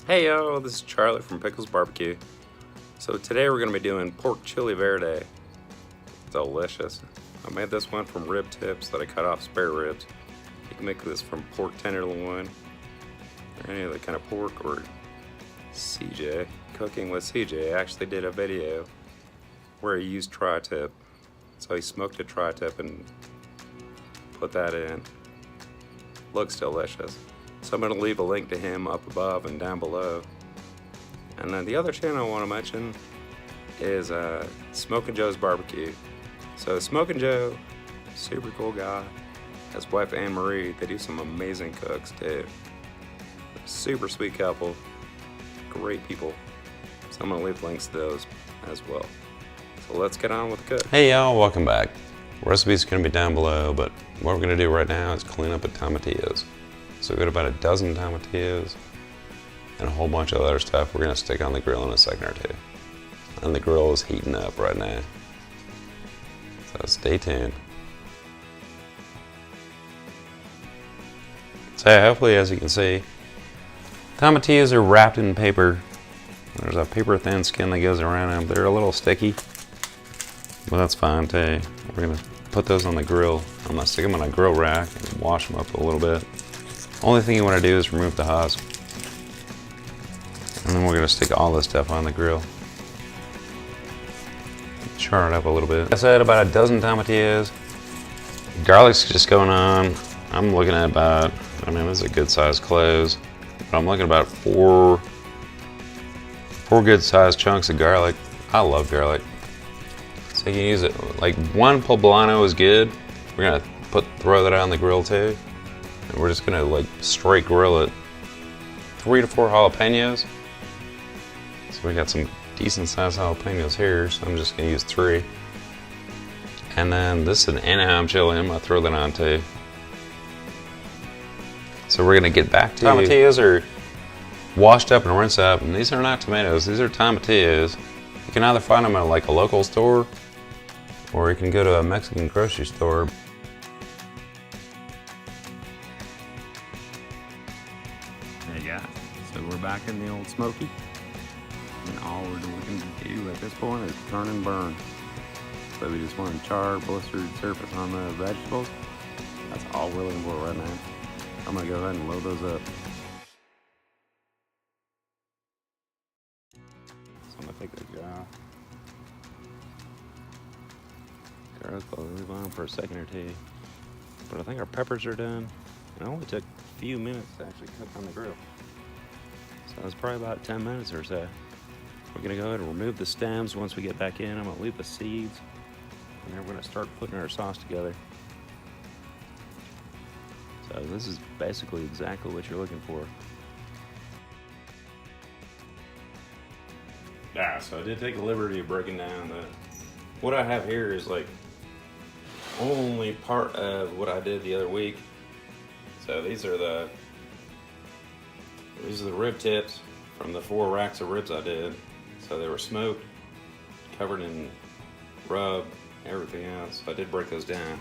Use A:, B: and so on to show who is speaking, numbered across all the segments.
A: Hey yo, this is Charlie from Pickles Barbecue. So today we're going to be doing pork Chile Verde. Delicious. I made this one from rib tips that I cut off spare ribs. You can make this from pork tenderloin or any other kind of pork, or CJ. Cooking with CJ actually did a video where he used tri-tip. So he smoked a tri-tip and put that in. Looks delicious. So I'm going to leave a link to him up above and down below. And then the other channel I want to mention is Smokin' Joe's Barbecue. So Smokin' Joe, super cool guy. His wife Anne Marie, they do some amazing cooks too. Super sweet couple, great people. So I'm going to leave links to those as well. So let's get on with the cook.
B: Hey y'all, welcome back. Recipe's going to be down below, but what we're going to do right now is clean up the tomatillos. So we've got about a dozen tomatillos and a whole bunch of other stuff we're going to stick on the grill in a second or two. And the grill is heating up right now. So stay tuned. So hopefully, as you can see, tomatillos are wrapped in paper. There's a paper thin skin that goes around them. They're a little sticky, but that's fine too. We're going to put those on the grill. I'm going to stick them on a grill rack and wash them up a little bit. Only thing you want to do is remove the husk. And then we're going to stick all this stuff on the grill. Char it up a little bit. Like I said, about a dozen tomatillos. Garlic's just going on. I'm looking at about, this is a good sized cloves. But I'm looking at about four good sized chunks of garlic. I love garlic. So you can use it, like one Poblano is good. We're going to throw that on the grill too. And we're just gonna like straight grill it. 3 to 4 jalapenos. So we got some decent sized jalapenos here, so I'm just gonna use 3. And then this is an Anaheim chili, I'm gonna throw that on too. So we're gonna get back to tomatillos are washed up and rinsed up, and these are not tomatoes, these are tomatillos. You can either find them at like a local store, or you can go to a Mexican grocery store.
A: Hey guys, so we're back in the old smoky, and all we're looking to do at this point is turn and burn. So we just want a charred, blistered surface on the vegetables. That's all we're looking for right now. I'm gonna go ahead and load those up. So I'm gonna take the jar. Garlic, I'll leave on for a second or two. But I think our peppers are done. It only took a few minutes to actually cook on the grill. So it's probably about 10 minutes or so. We're gonna go ahead and remove the stems once we get back in. I'm gonna leave the seeds, and then we're gonna start putting our sauce together. So this is basically exactly what you're looking for. Yeah, so I did take the liberty of breaking down what I have here is like only part of what I did the other week. So these are the rib tips from the 4 racks of ribs I did. So they were smoked, covered in rub, everything else. So I did break those down.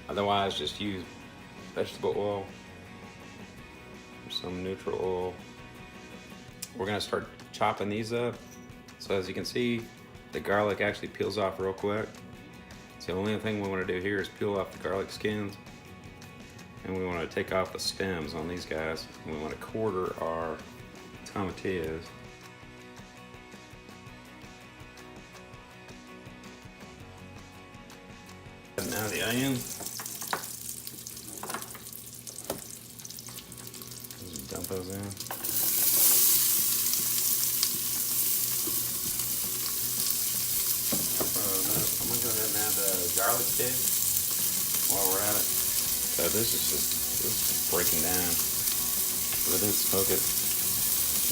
A: Otherwise, just use vegetable oil or some neutral oil. We're gonna start chopping these up. So as you can see, the garlic actually peels off real quick. So the only thing we want to do here is peel off the garlic skins. And we want to take off the stems on these guys. And we want to quarter our tomatillos. And now the onion. Just dump those in. I'm going to go ahead and add the garlic too while we're at it. So this is just breaking down. So I did smoke it.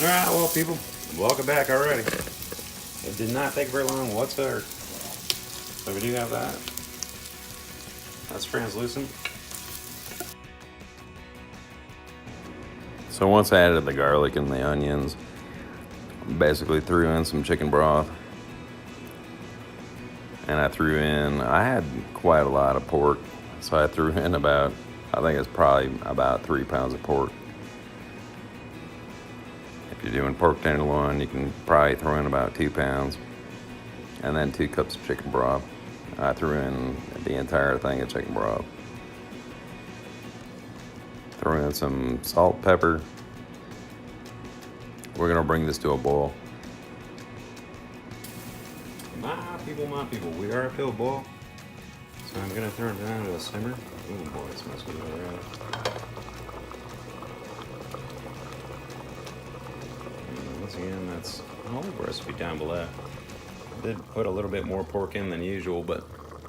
A: Alright, well people, welcome back already. It did not take very long whatsoever. So we do have that. That's translucent. So once I added the garlic and the onions, basically threw in some chicken broth. And I had quite a lot of pork. So I threw in about, I think it's probably about 3 pounds of pork. If you're doing pork tenderloin, you can probably throw in about 2 pounds. And then 2 cups of chicken broth. I threw in the entire thing of chicken broth. Throw in some salt, pepper. We're gonna bring this to a boil. My people, we are up to a boil. So I'm gonna turn it down to a simmer. Oh boy, it smells good already. And once again, that's all the recipe down below. I did put a little bit more pork in than usual, but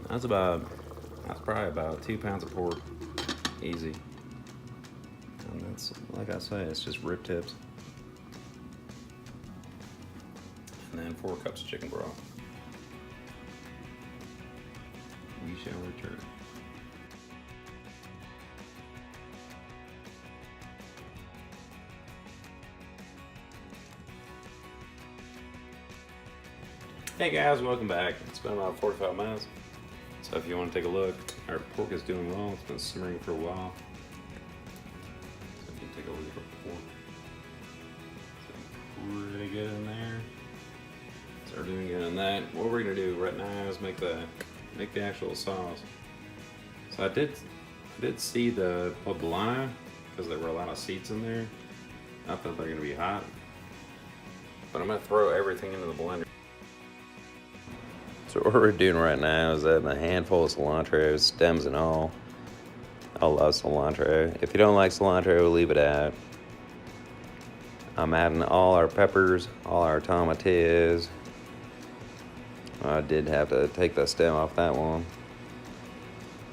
A: that's probably about 2 pounds of pork, easy. And that's, like I say, it's just rib tips. And then 4 cups of chicken broth. We shall return. Hey guys, welcome back. It's been about 45 minutes. So if you want to take a look, our pork is doing well. It's been simmering for a while. So you can take a look at the pork. It's pretty good in there. Start doing good in that. What we're gonna do right now is make the actual sauce. So I did see the Poblano because there were a lot of seeds in there. I thought they're gonna be hot, but I'm gonna throw everything into the blender. So what we're doing right now is adding a handful of cilantro, stems and all. I love cilantro. If you don't like cilantro, we'll leave it out. I'm adding all our peppers, all our tomatilloes. I did have to take the stem off that one.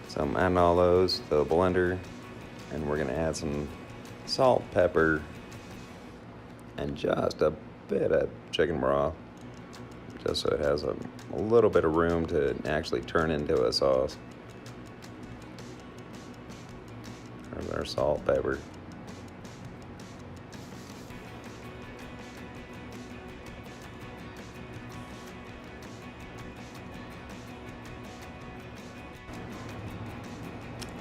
A: So I'm adding all those to the blender, and we're gonna add some salt, pepper, and just a bit of chicken broth, just so it has a little bit of room to actually turn into a sauce. There's our salt, pepper.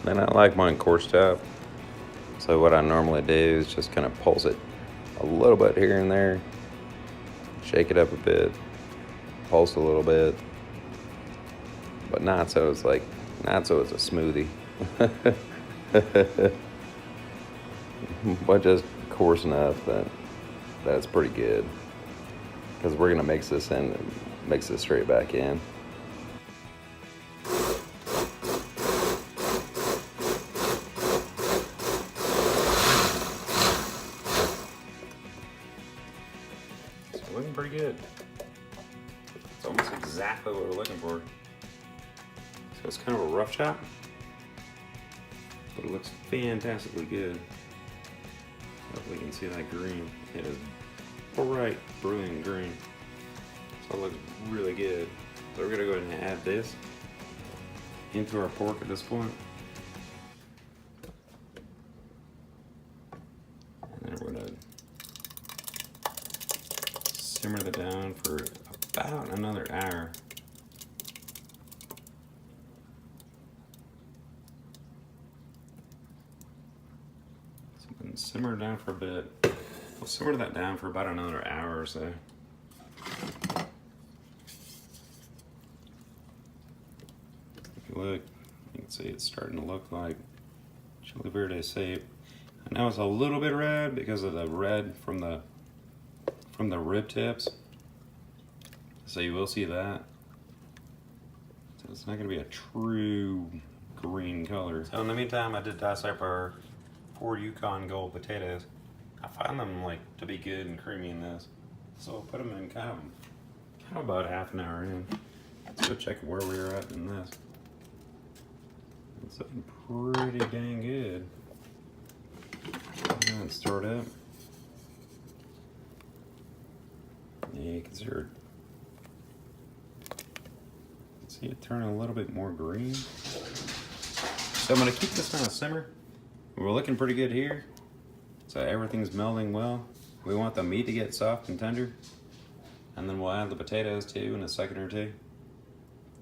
A: Then I like mine coarse chop. So what I normally do is just kind of pulse it a little bit here and there, shake it up a bit, pulse a little bit, but not so it's a smoothie. But just coarse enough that it's pretty good. Because we're gonna mix this in and mix it straight back in. Looking pretty good. It's almost exactly what we're looking for. So it's kind of a rough chop, but it looks fantastically good. Hopefully you can see that green. It is bright, brilliant green. So it looks really good. So we're gonna go ahead and add this into our pork at this point. And then we're gonna simmer that down for about another hour. So we can simmer it down for a bit. We'll simmer that down for about another hour or so. If you look, you can see it's starting to look like Chile Verde shape. I know it's a little bit red because of the red from the rib tips, so you will see that. So it's not going to be a true green color. So in the meantime, I did dice up our 4 Yukon Gold potatoes. I find them to be good and creamy in this, so I'll put them in kind of about half an hour in. Let's go check where we are at in this. It's looking pretty dang good. Let's stir it up. Yeah, you can see it turning a little bit more green. So I'm gonna keep this on a simmer. We're looking pretty good here. So everything's melding well. We want the meat to get soft and tender. And then we'll add the potatoes too in a second or two.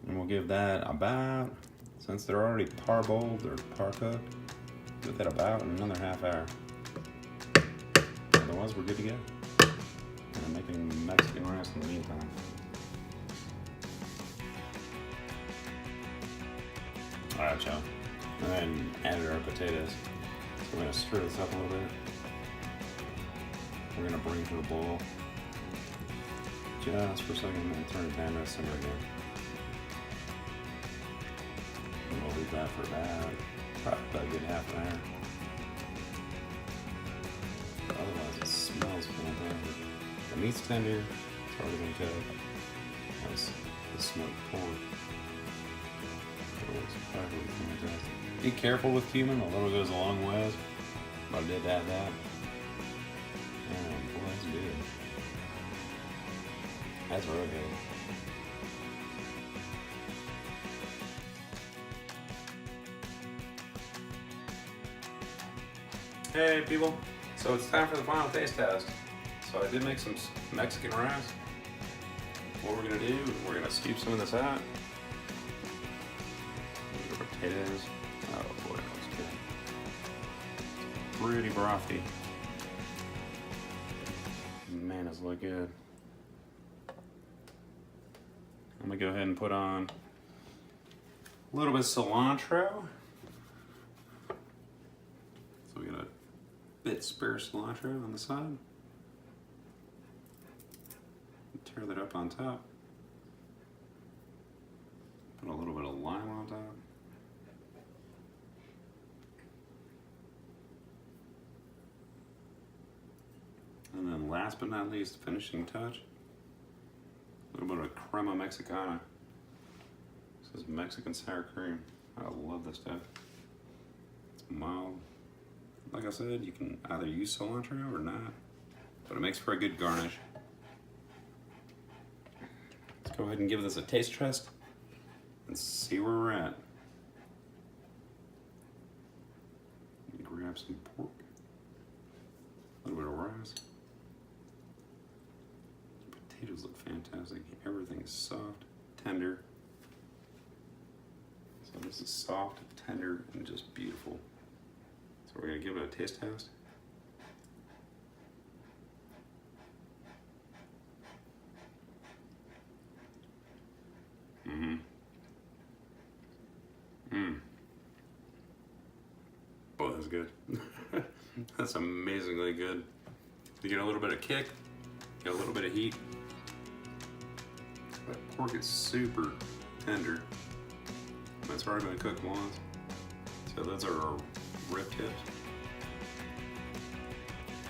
A: And we'll give that about, since they're already parboiled or par cooked, give that about another half hour. Otherwise we're good to go. And I'm making Mexican rice in the meantime. Alright, y'all. And then added our potatoes. So we're gonna stir this up a little bit. We're gonna bring it to a boil just for a second and then turn it down to simmer again. And we'll leave that for probably about a good half an hour. Otherwise it smells fantastic. The meat's tender, it's already been cooked. That's the smoked pork. It looks perfectly fantastic. Be careful with cumin, a little goes a long ways. But I did add that. Oh boy, that's good. That's real good. Hey people, so it's time for the final taste test. So I did make some Mexican rice. What we're gonna do, we're gonna scoop some of this out. The potatoes. Oh boy, that looks good. Pretty brothy. Man, this look good. I'm gonna go ahead and put on a little bit of cilantro. So we got a bit spare cilantro on the side. Tear that up on top. Put a little bit of lime on top. And then last but not least, finishing touch. A little bit of crema mexicana. This is Mexican sour cream. I love this stuff. It's mild. Like I said, you can either use cilantro or not, but it makes for a good garnish. Let's go ahead and give this a taste test and see where we're at. Grab some pork, a little bit of rice. Potatoes look fantastic. Everything is soft, tender. So this is soft, tender, and just beautiful. So we're gonna give it a taste test. Oh, that's good. That's amazingly good. You get a little bit of kick, get a little bit of heat. That pork is super tender. That's already been cooked once. So those are our rib tips.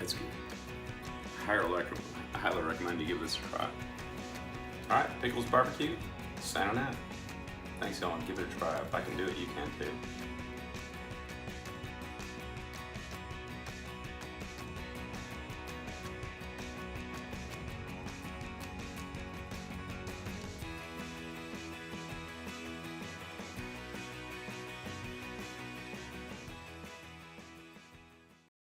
A: It's good. I highly recommend you give this a try. Alright, Pickles Barbecue, signing out. Thanks y'all, and give it a try. If I can do it, you can too.